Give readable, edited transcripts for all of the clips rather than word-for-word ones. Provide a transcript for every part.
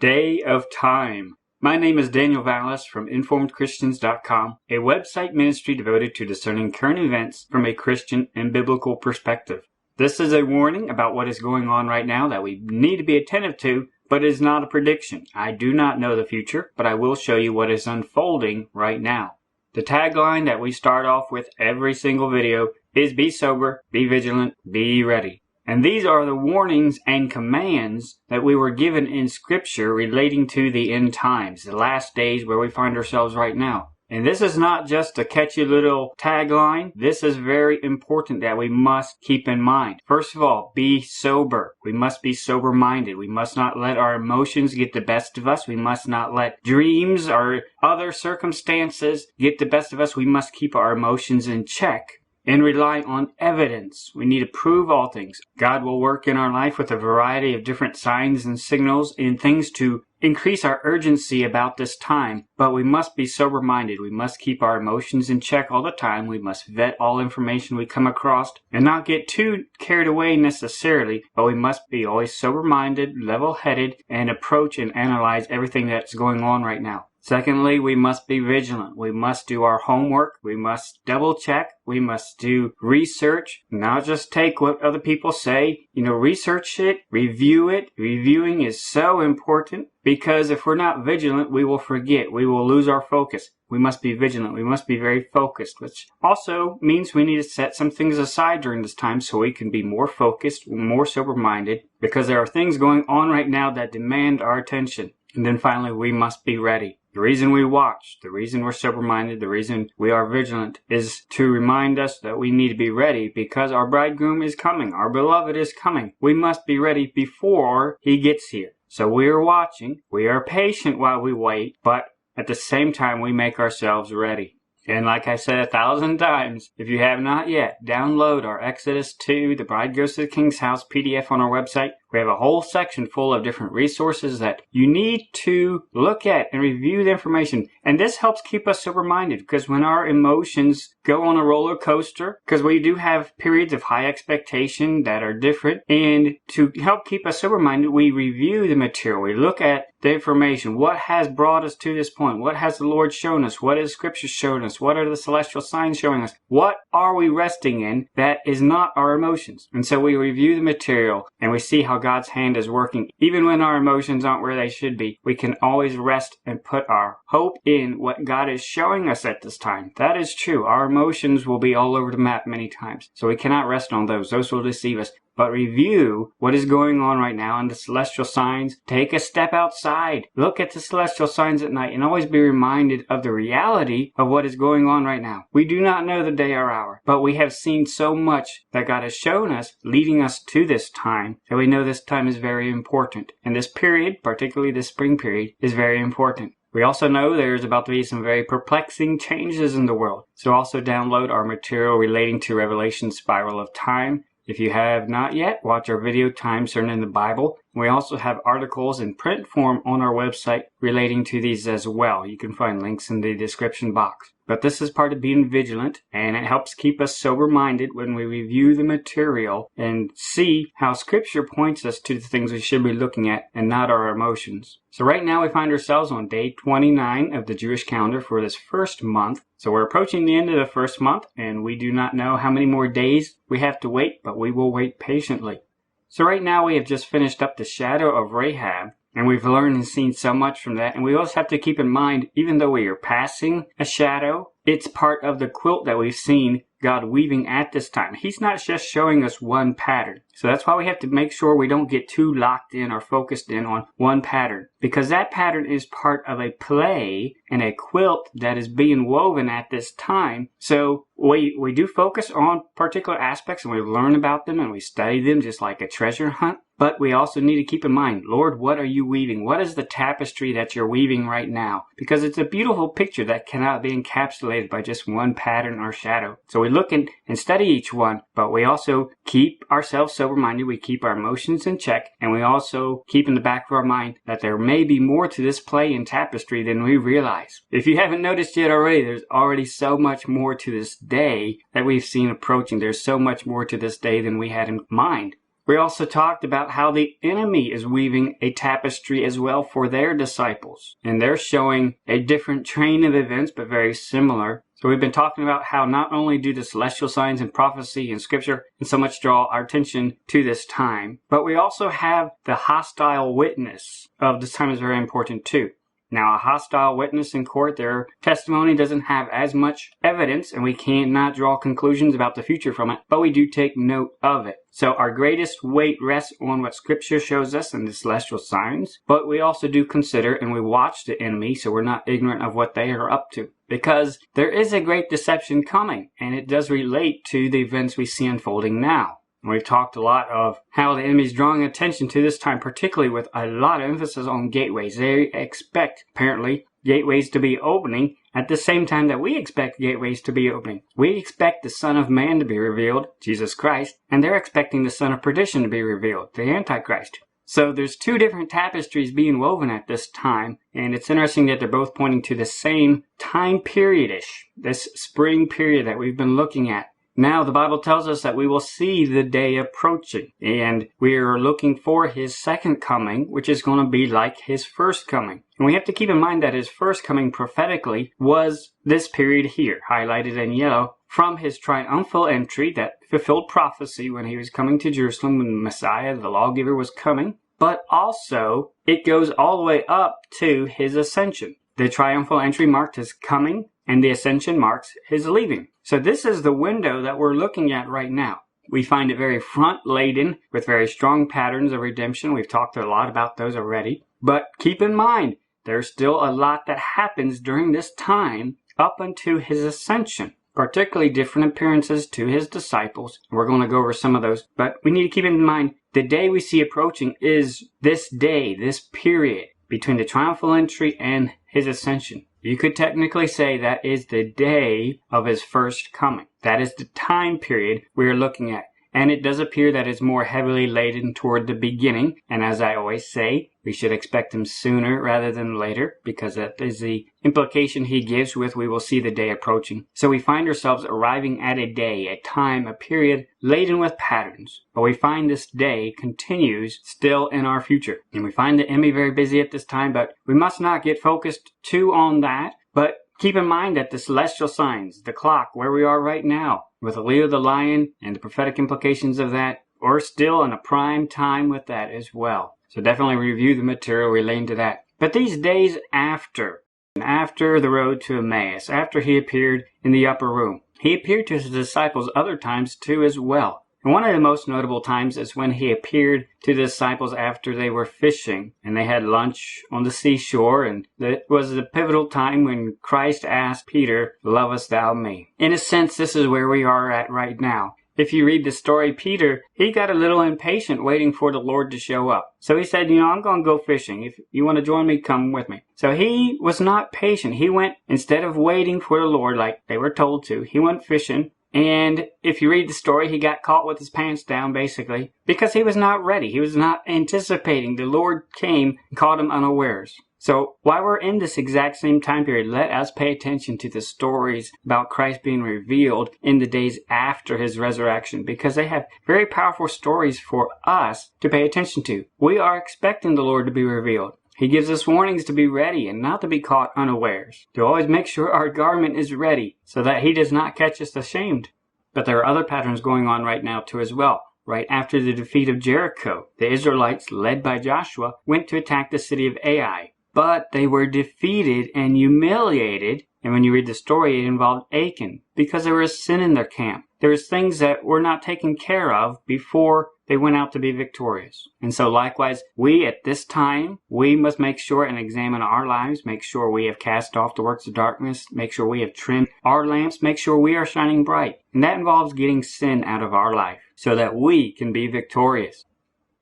Day of Time. My name is Daniel Vallis from InformedChristians.com, a website ministry devoted to discerning current events from a Christian and biblical perspective. This is a warning about what is going on right now that we need to be attentive to, but it is not a prediction. I do not know the future, but I will show you what is unfolding right now. The tagline that we start off with every single video is be sober, be vigilant, be ready. And these are the warnings and commands that we were given in Scripture relating to the end times, the last days where we find ourselves right now. And this is not just a catchy little tagline. This is very important that we must keep in mind. First of all, be sober. We must be sober-minded. We must not let our emotions get the best of us. We must not let dreams or other circumstances get the best of us. We must keep our emotions in check and rely on evidence. We need to prove all things. God will work in our life with a variety of different signs and signals and things to increase our urgency about this time, but we must be sober-minded. We must keep our emotions in check all the time. We must vet all information we come across and not get too carried away necessarily, but we must be always sober-minded, level-headed, and approach and analyze everything that's going on right now. Secondly, we must be vigilant. We must do our homework. We must double check. We must do research, not just take what other people say. Research it, review it. Reviewing is so important because if we're not vigilant, we will forget. We will lose our focus. We must be vigilant. We must be very focused, which also means we need to set some things aside during this time so we can be more focused, more sober-minded, because there are things going on right now that demand our attention. And then finally, we must be ready. The reason we watch, the reason we're sober-minded, the reason we are vigilant is to remind us that we need to be ready because our bridegroom is coming. Our beloved is coming. We must be ready before he gets here. So we are watching. We are patient while we wait, but at the same time, we make ourselves ready. And like I said 1,000 times, if you have not yet, download our Exodus 2, The Bride Goes to the King's House PDF on our website. We have a whole section full of different resources that you need to look at and review the information. And this helps keep us sober-minded because when our emotions go on a roller coaster, because we do have periods of high expectation that are different, and to help keep us sober-minded, we review the material. We look at the information. What has brought us to this point? What has the Lord shown us? What has Scripture shown us? What are the celestial signs showing us? What are we resting in that is not our emotions? And so we review the material and we see how God's hand is working. Even when our emotions aren't where they should be, we can always rest and put our hope in what God is showing us at this time. That is true. Our emotions will be all over the map many times. So we cannot rest on those. Those will deceive us. But review what is going on right now in the celestial signs. Take a step outside. Look at the celestial signs at night and always be reminded of the reality of what is going on right now. We do not know the day or hour, but we have seen so much that God has shown us leading us to this time that we know this time is very important. And this period, particularly this spring period, is very important. We also know there's about to be some very perplexing changes in the world. So also download our material relating to Revelation Spiral of Time. If you have not yet, watch our video, Time, CERN in the Bible. We also have articles in print form on our website relating to these as well. You can find links in the description box. But this is part of being vigilant, and it helps keep us sober-minded when we review the material and see how Scripture points us to the things we should be looking at and not our emotions. So right now we find ourselves on day 29 of the Jewish calendar for this first month. So we're approaching the end of the first month, and we do not know how many more days we have to wait, but we will wait patiently. So right now we have just finished up the shadow of Rahab, and we've learned and seen so much from that. And we also have to keep in mind, even though we are passing a shadow, it's part of the quilt that we've seen God weaving at this time. He's not just showing us one pattern. So that's why we have to make sure we don't get too locked in or focused in on one pattern, because that pattern is part of a play and a quilt that is being woven at this time. So we do focus on particular aspects and we learn about them and we study them just like a treasure hunt. But we also need to keep in mind, Lord, what are you weaving? What is the tapestry that you're weaving right now? Because it's a beautiful picture that cannot be encapsulated by just one pattern or shadow. So we look and study each one, but we also keep ourselves sober-minded. We keep our emotions in check, and we also keep in the back of our mind that there may be more to this play and tapestry than we realize. If you haven't noticed yet already, there's already so much more to this day that we've seen approaching. There's so much more to this day than we had in mind. We also talked about how the enemy is weaving a tapestry as well for their disciples. And they're showing a different train of events, but very similar. So we've been talking about how not only do the celestial signs and prophecy and scripture and so much draw our attention to this time, but we also have the hostile witness of this time is very important too. Now, a hostile witness in court, their testimony doesn't have as much evidence, and we cannot draw conclusions about the future from it, but we do take note of it. So our greatest weight rests on what Scripture shows us in the celestial signs, but we also do consider and we watch the enemy, so we're not ignorant of what they are up to. Because there is a great deception coming, and it does relate to the events we see unfolding now. We've talked a lot of how the enemy is drawing attention to this time, particularly with a lot of emphasis on gateways. They expect, apparently, gateways to be opening at the same time that we expect gateways to be opening. We expect the Son of Man to be revealed, Jesus Christ, and they're expecting the Son of Perdition to be revealed, the Antichrist. So there's two different tapestries being woven at this time, and it's interesting that they're both pointing to the same time period-ish, this spring period that we've been looking at. Now, the Bible tells us that we will see the day approaching, and we are looking for his second coming, which is going to be like his first coming. And we have to keep in mind that his first coming prophetically was this period here, highlighted in yellow, from his triumphal entry that fulfilled prophecy when he was coming to Jerusalem when the Messiah, the lawgiver, was coming. But also, it goes all the way up to his ascension. The triumphal entry marked his coming, and the ascension marks his leaving. So this is the window that we're looking at right now. We find it very front-laden with very strong patterns of redemption. We've talked a lot about those already. But keep in mind, there's still a lot that happens during this time up until his ascension, particularly different appearances to his disciples. We're going to go over some of those. But we need to keep in mind, the day we see approaching is this day, this period between the triumphal entry and his ascension. You could technically say that is the day of his first coming. That is the time period we are looking at. And it does appear that it's more heavily laden toward the beginning. And as I always say, we should expect him sooner rather than later, because that is the implication he gives with we will see the day approaching. So we find ourselves arriving at a day, a time, a period laden with patterns. But we find this day continues still in our future. And we find the enemy very busy at this time, but we must not get focused too on that. But keep in mind that the celestial signs, the clock, where we are right now, with Leo the lion and the prophetic implications of that, we're still in a prime time with that as well. So definitely review the material relating to that. But these days after the road to Emmaus, after he appeared in the upper room, he appeared to his disciples other times too as well. And one of the most notable times is when he appeared to the disciples after they were fishing and they had lunch on the seashore, and it was the pivotal time when Christ asked Peter, "Lovest thou me?" In a sense, this is where we are at right now. If you read the story, Peter, he got a little impatient waiting for the Lord to show up. So he said, I'm going to go fishing. If you want to join me, come with me. So he was not patient. He went, instead of waiting for the Lord like they were told to, he went fishing. And if you read the story, he got caught with his pants down, basically, because he was not ready. He was not anticipating. The Lord came and caught him unawares. So while we're in this exact same time period, let us pay attention to the stories about Christ being revealed in the days after his resurrection, because they have very powerful stories for us to pay attention to. We are expecting the Lord to be revealed. He gives us warnings to be ready and not to be caught unawares, to always make sure our garment is ready so that he does not catch us ashamed. But there are other patterns going on right now too as well. Right after the defeat of Jericho, the Israelites, led by Joshua, went to attack the city of Ai. But they were defeated and humiliated, and when you read the story, it involved Achan, because there was sin in their camp. There was things that were not taken care of before they went out to be victorious. And so likewise, we at this time, we must make sure and examine our lives, make sure we have cast off the works of darkness, make sure we have trimmed our lamps, make sure we are shining bright. And that involves getting sin out of our life so that we can be victorious.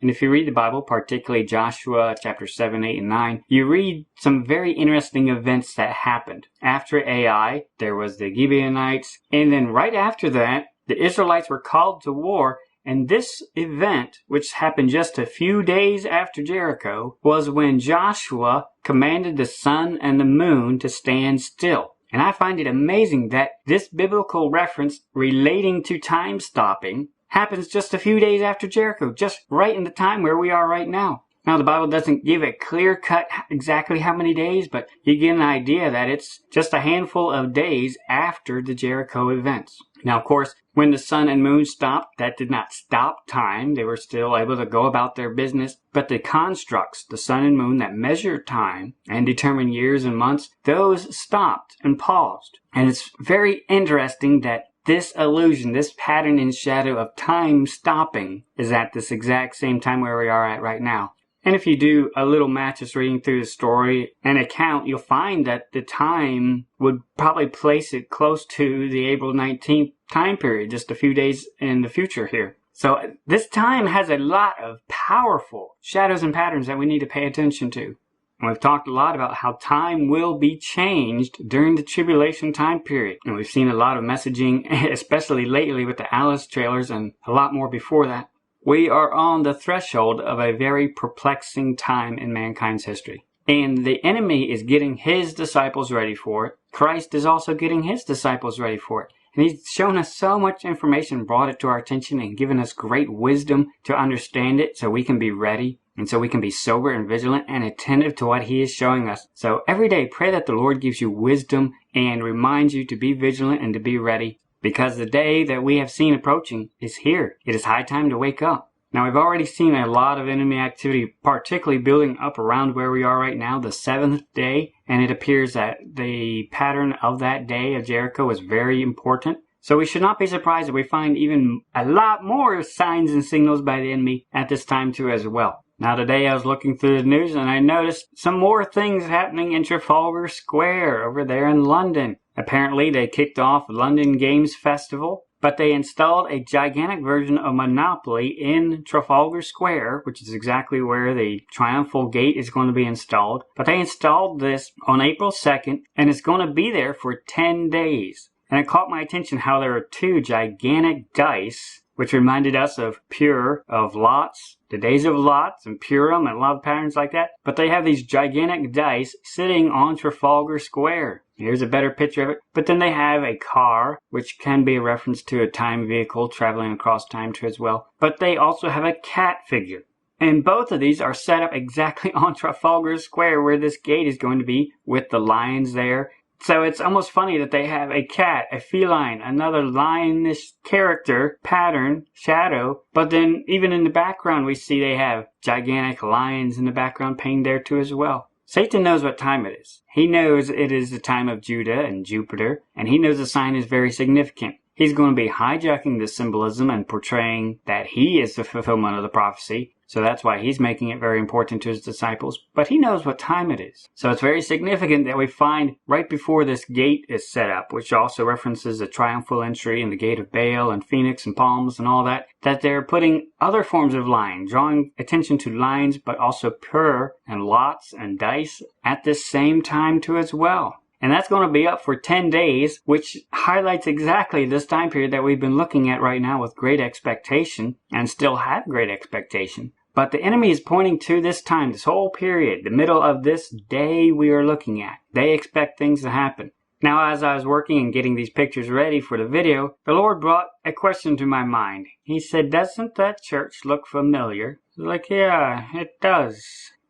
And if you read the Bible, particularly Joshua chapter 7, 8, and 9, you read some very interesting events that happened. After Ai, there was the Gibeonites, and then right after that, the Israelites were called to war. And this event, which happened just a few days after Jericho, was when Joshua commanded the sun and the moon to stand still. And I find it amazing that this biblical reference relating to time stopping happens just a few days after Jericho, just right in the time where we are right now. Now, the Bible doesn't give a clear cut exactly how many days, but you get an idea that it's just a handful of days after the Jericho events. Now, of course, when the sun and moon stopped, that did not stop time. They were still able to go about their business. But the constructs, the sun and moon that measure time and determine years and months, those stopped and paused. And it's very interesting that this illusion, this pattern and shadow of time stopping is at this exact same time where we are at right now. And if you do a little math just reading through the story and account, you'll find that the time would probably place it close to the April 19th time period, just a few days in the future here. So this time has a lot of powerful shadows and patterns that we need to pay attention to. And we've talked a lot about how time will be changed during the tribulation time period. And we've seen a lot of messaging, especially lately with the Alice trailers and a lot more before that. We are on the threshold of a very perplexing time in mankind's history. And the enemy is getting his disciples ready for it. Christ is also getting his disciples ready for it. And he's shown us so much information, brought it to our attention, and given us great wisdom to understand it so we can be ready. And so we can be sober and vigilant and attentive to what he is showing us. So every day, pray that the Lord gives you wisdom and reminds you to be vigilant and to be ready. Because the day that we have seen approaching is here. It is high time to wake up. Now, we've already seen a lot of enemy activity, particularly building up around where we are right now, the 7th day. And it appears that the pattern of that day of Jericho is very important. So we should not be surprised if we find even a lot more signs and signals by the enemy at this time too as well. Now today I was looking through the news and I noticed some more things happening in Trafalgar Square over there in London. Apparently they kicked off London Games Festival, but they installed a gigantic version of Monopoly in Trafalgar Square, which is exactly where the Triumphal Gate is going to be installed. But they installed this on April 2nd and it's going to be there for 10 days. And it caught my attention how there are two gigantic dice, which reminded us of Pur, of Lots, the days of Lots and Purim and a lot of patterns like that. But they have these gigantic dice sitting on Trafalgar Square. Here's a better picture of it. But then they have a car, which can be a reference to a time vehicle traveling across time too as well. But they also have a cat figure. And both of these are set up exactly on Trafalgar Square where this gate is going to be with the lions there. So it's almost funny that they have a cat, a feline, another lionish character, pattern, shadow, but then even in the background we see they have gigantic lions in the background painted there too as well. Satan knows what time it is. He knows it is the time of Judah and Jupiter, and he knows the sign is very significant. He's going to be hijacking this symbolism and portraying that he is the fulfillment of the prophecy. So that's why he's making it very important to his disciples. But he knows what time it is. So it's very significant that we find right before this gate is set up, which also references the triumphal entry and the gate of Baal and Phoenix and palms and all that, that they're putting other forms of lying, drawing attention to lines, but also Pur and Lots and dice at this same time too as well. And that's going to be up for 10 days, which highlights exactly this time period that we've been looking at right now with great expectation and still have great expectation. But the enemy is pointing to this time, this whole period, the middle of this day we are looking at. They expect things to happen. Now, as I was working and getting these pictures ready for the video, the Lord brought a question to my mind. He said, "Doesn't that church look familiar?" I was like, "Yeah, it does."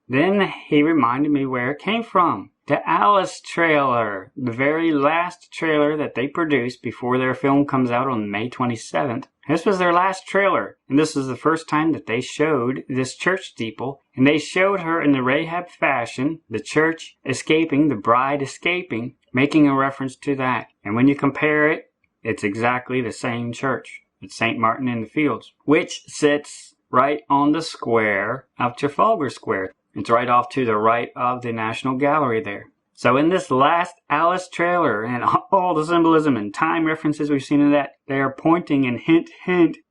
Then he reminded me where it came from. The Alice trailer, the very last trailer that they produced before their film comes out on May 27th. This was their last trailer, and this was the first time that they showed this church steeple, and they showed her in the Rahab fashion, the church escaping, the bride escaping, making a reference to that. And when you compare it, it's exactly the same church. It's St. Martin in the Fields, which sits right on the square of Trafalgar Square. It's right off to the right of the National Gallery there. So in this last Alice trailer and all the symbolism and time references we've seen in that, they are pointing and hint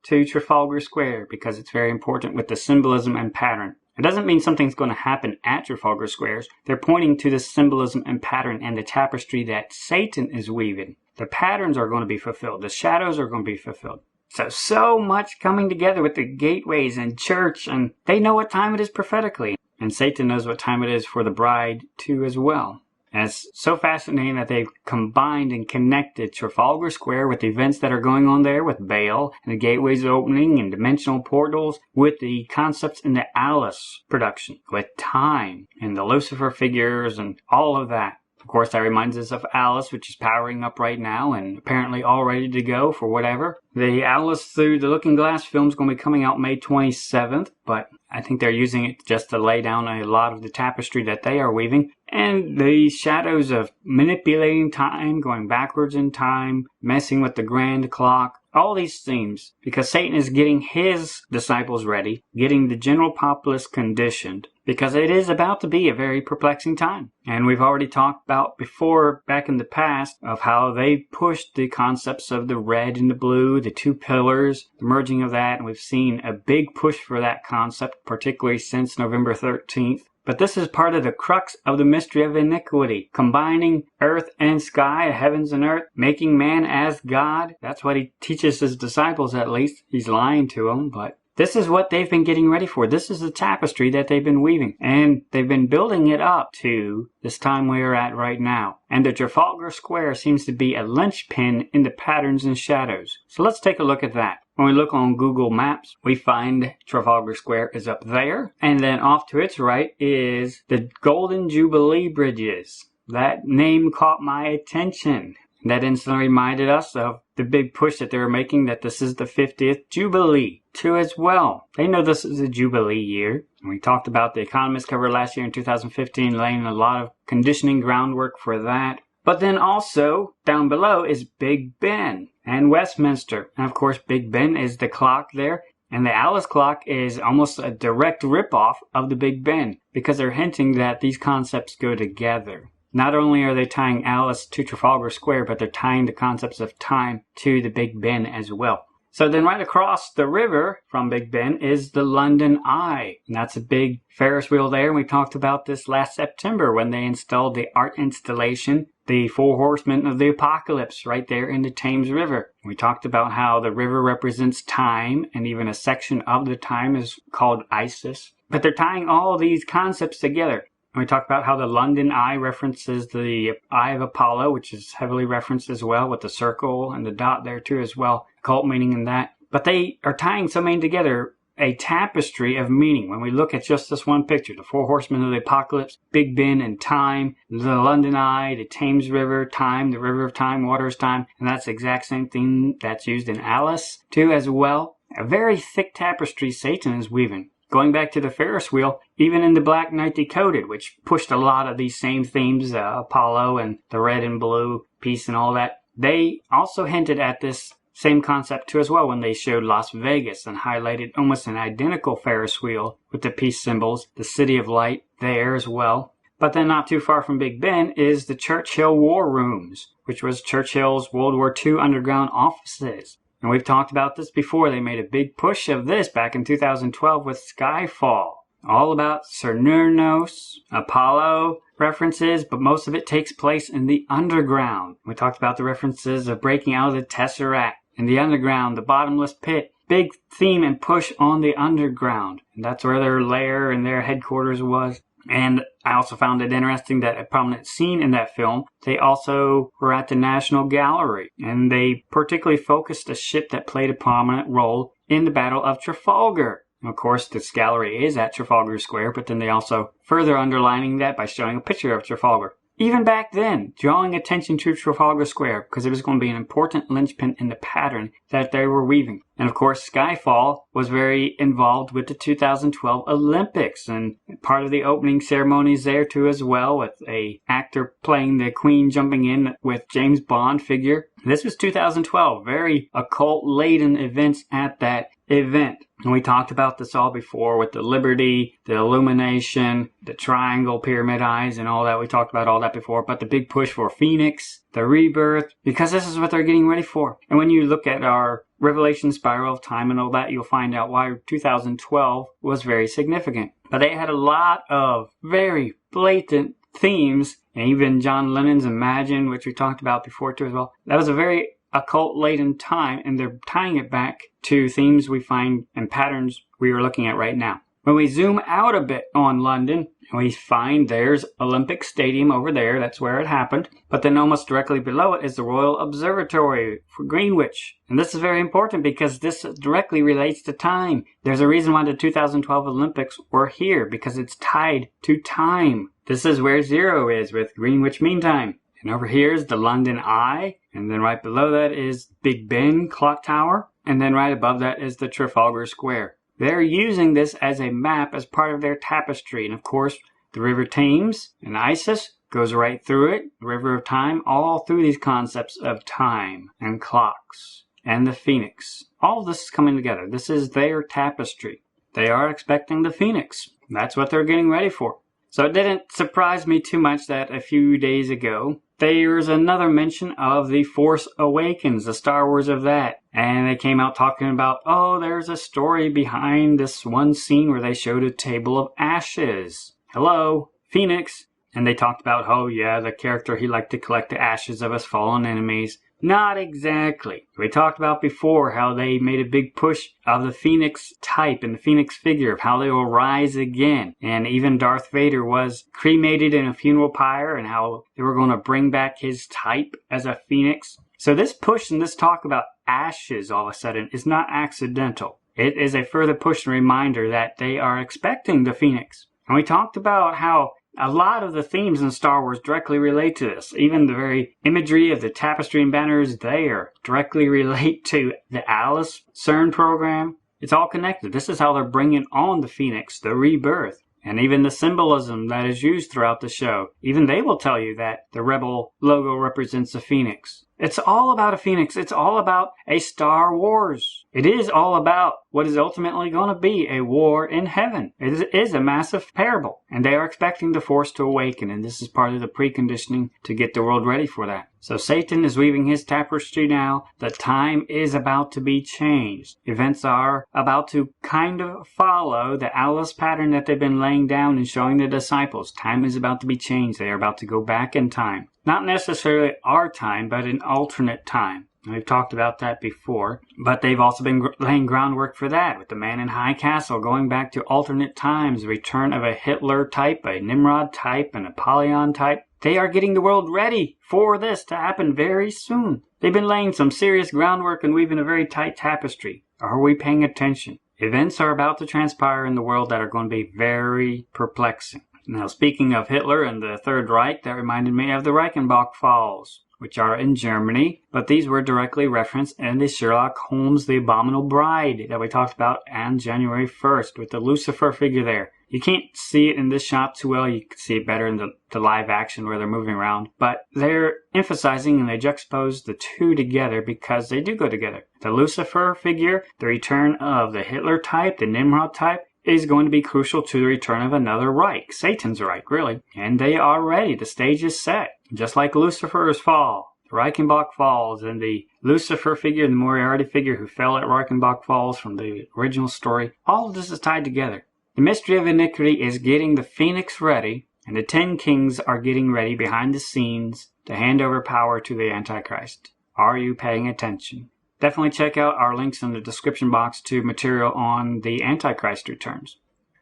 to Trafalgar Square because it's very important with the symbolism and pattern. It doesn't mean something's going to happen at Trafalgar Squares. They're pointing to the symbolism and pattern and the tapestry that Satan is weaving. The patterns are going to be fulfilled. The shadows are going to be fulfilled. So much coming together with the gateways and church, and they know what time it is prophetically. And Satan knows what time it is for the bride too as well. And it's so fascinating that they've combined and connected Trafalgar Square with the events that are going on there with Baal and the gateways opening and dimensional portals with the concepts in the Alice production, with time and the Lucifer figures and all of that. Of course, that reminds us of Alice, which is powering up right now and apparently all ready to go for whatever. The Alice Through the Looking Glass film is going to be coming out May 27th, but I think they're using it just to lay down a lot of the tapestry that they are weaving. And the shadows of manipulating time, going backwards in time, messing with the grand clock, all these themes, because Satan is getting his disciples ready, getting the general populace conditioned, because it is about to be a very perplexing time. And we've already talked about before, back in the past, of how they pushed the concepts of the red and the blue, the two pillars, the merging of that, and we've seen a big push for that concept, particularly since November 13th. But this is part of the crux of the mystery of iniquity, combining earth and sky, heavens and earth, making man as God. That's what he teaches his disciples, at least. He's lying to them, but this is what they've been getting ready for. This is the tapestry that they've been weaving, and they've been building it up to this time we're at right now. And the Trafalgar Square seems to be a linchpin in the patterns and shadows. So let's take a look at that. When we look on Google Maps, we find Trafalgar Square is up there, and then off to its right is the Golden Jubilee Bridges. That name caught my attention. That instantly reminded us of the big push that they were making, that this is the 50th Jubilee too as well. They know this is a Jubilee year. And we talked about the Economist cover last year in 2015, laying a lot of conditioning groundwork for that. But then also, down below is Big Ben and Westminster. And of course, Big Ben is the clock there. And the Alice clock is almost a direct ripoff of the Big Ben, because they're hinting that these concepts go together. Not only are they tying Alice to Trafalgar Square, but they're tying the concepts of time to the Big Ben as well. So then right across the river from Big Ben is the London Eye. And that's a big Ferris wheel there. And we talked about this last September when they installed the art installation, the Four Horsemen of the Apocalypse, right there in the Thames River. We talked about how the river represents time, and even a section of the time is called Isis. But they're tying all these concepts together. And we talked about how the London Eye references the Eye of Apollo, which is heavily referenced as well, with the circle and the dot there too as well, occult meaning in that. But they are tying so many together, a tapestry of meaning. When we look at just this one picture, the Four Horsemen of the Apocalypse, Big Ben and time, the London Eye, the Thames River, time, the River of Time, water is time, and that's the exact same thing that's used in Alice too as well. A very thick tapestry Satan is weaving. Going back to the Ferris wheel, even in the Black Knight Decoded, which pushed a lot of these same themes, Apollo and the red and blue piece and all that, they also hinted at this same concept too as well when they showed Las Vegas and highlighted almost an identical Ferris wheel with the peace symbols, the City of Light there as well. But then not too far from Big Ben is the Churchill War Rooms, which was Churchill's World War II underground offices. And we've talked about this before. They made a big push of this back in 2012 with Skyfall. All about Cernurnos, Apollo references, but most of it takes place in the underground. We talked about the references of breaking out of the Tesseract, in the underground, the bottomless pit. Big theme and push on the underground. And that's where their lair and their headquarters was. And I also found it interesting that a prominent scene in that film, they also were at the National Gallery. And they particularly focused a ship that played a prominent role in the Battle of Trafalgar. And of course, this gallery is at Trafalgar Square, but then they also further underlining that by showing a picture of Trafalgar. Even back then, drawing attention to Trafalgar Square, because it was going to be an important linchpin in the pattern that they were weaving. And of course, Skyfall was very involved with the 2012 Olympics, and part of the opening ceremonies there too as well, with a actor playing the Queen jumping in with James Bond figure. This was 2012, very occult-laden events at that event. And we talked about this all before with the Liberty, the Illumination, the Triangle Pyramid Eyes and all that. We talked about all that before. But the big push for Phoenix, the rebirth, because this is what they're getting ready for. And when you look at our Revelation spiral of time and all that, you'll find out why 2012 was very significant. But they had a lot of very blatant themes, and even John Lennon's Imagine, which we talked about before too as well. That was a very occult-laden time, and they're tying it back to themes we find and patterns we are looking at right now. When we zoom out a bit on London And we find there's Olympic Stadium over there. That's where it happened. But then almost directly below it is the Royal Observatory for Greenwich. And this is very important because this directly relates to time. There's a reason why the 2012 Olympics were here, because it's tied to time. This is where 0 is with Greenwich Mean Time. And over here is the London Eye. And then right below that is Big Ben Clock Tower. And then right above that is the Trafalgar Square. They're using this as a map as part of their tapestry. And of course, the River Thames and Isis goes right through it. The River of Time, all through these concepts of time and clocks and the Phoenix. All of this is coming together. This is their tapestry. They are expecting the Phoenix. That's what they're getting ready for. So it didn't surprise me too much that a few days ago, there's another mention of The Force Awakens, the Star Wars of that. And they came out talking about, oh, there's a story behind this one scene where they showed a table of ashes. Hello, Phoenix. And they talked about, oh yeah, the character, he liked to collect the ashes of his fallen enemies. Not exactly. We talked about before how they made a big push of the Phoenix type and the Phoenix figure, of how they will rise again. And even Darth Vader was cremated in a funeral pyre, and how they were going to bring back his type as a Phoenix. So this push and this talk about ashes all of a sudden is not accidental. It is a further push and reminder that they are expecting the Phoenix. And we talked about how a lot of the themes in Star Wars directly relate to this. Even the very imagery of the tapestry and banners there directly relate to the Alice CERN program. It's all connected. This is how they're bringing on the Phoenix, the rebirth. And even the symbolism that is used throughout the show. Even they will tell you that the Rebel logo represents a Phoenix. It's all about a Phoenix. It's all about a Star Wars. It is all about what is ultimately going to be a war in heaven. It is a massive parable. And they are expecting the Force to awaken. And this is part of the preconditioning to get the world ready for that. So Satan is weaving his tapestry now. The time is about to be changed. Events are about to kind of follow the Alice pattern that they've been laying down and showing the disciples. Time is about to be changed. They are about to go back in time. Not necessarily our time, but an alternate time. We've talked about that before, but they've also been laying groundwork for that with the Man in High Castle, going back to alternate times, the return of a Hitler type, a Nimrod type, and a Apollyon type. They are getting the world ready for this to happen very soon. They've been laying some serious groundwork and weaving a very tight tapestry. Are we paying attention? Events are about to transpire in the world that are going to be very perplexing. Now, speaking of Hitler and the Third Reich, that reminded me of the Reichenbach Falls, which are in Germany, but these were directly referenced in the Sherlock Holmes The Abominable Bride that we talked about on January 1st with the Lucifer figure there. You can't see it in this shot too well. You can see it better in the live action where they're moving around. But they're emphasizing and they juxtapose the two together because they do go together. The Lucifer figure, the return of the Hitler type, the Nimrod type, is going to be crucial to the return of another Reich, Satan's Reich, really. And they are ready. The stage is set. Just like Lucifer's fall, the Reichenbach Falls, and the Lucifer figure and the Moriarty figure who fell at Reichenbach Falls from the original story, all of this is tied together. The mystery of iniquity is getting the Phoenix ready, and the 10 kings are getting ready behind the scenes to hand over power to the Antichrist. Are you paying attention? Definitely check out our links in the description box to material on the Antichrist Returns.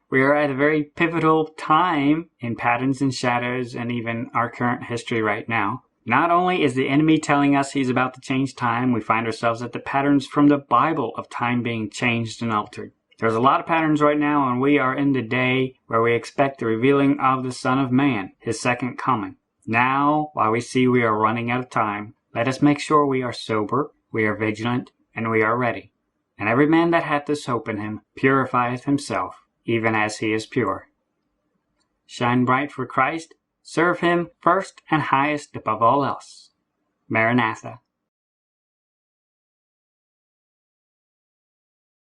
We are at a very pivotal time in patterns and shadows and even our current history right now. Not only is the enemy telling us he's about to change time, we find ourselves at the patterns from the Bible of time being changed and altered. There's a lot of patterns right now, and we are in the day where we expect the revealing of the Son of Man, his second coming. Now, while we see we are running out of time, let us make sure we are sober, we are vigilant, and we are ready. And every man that hath this hope in him purifieth himself, even as he is pure. Shine bright for Christ, serve him first and highest above all else. Maranatha.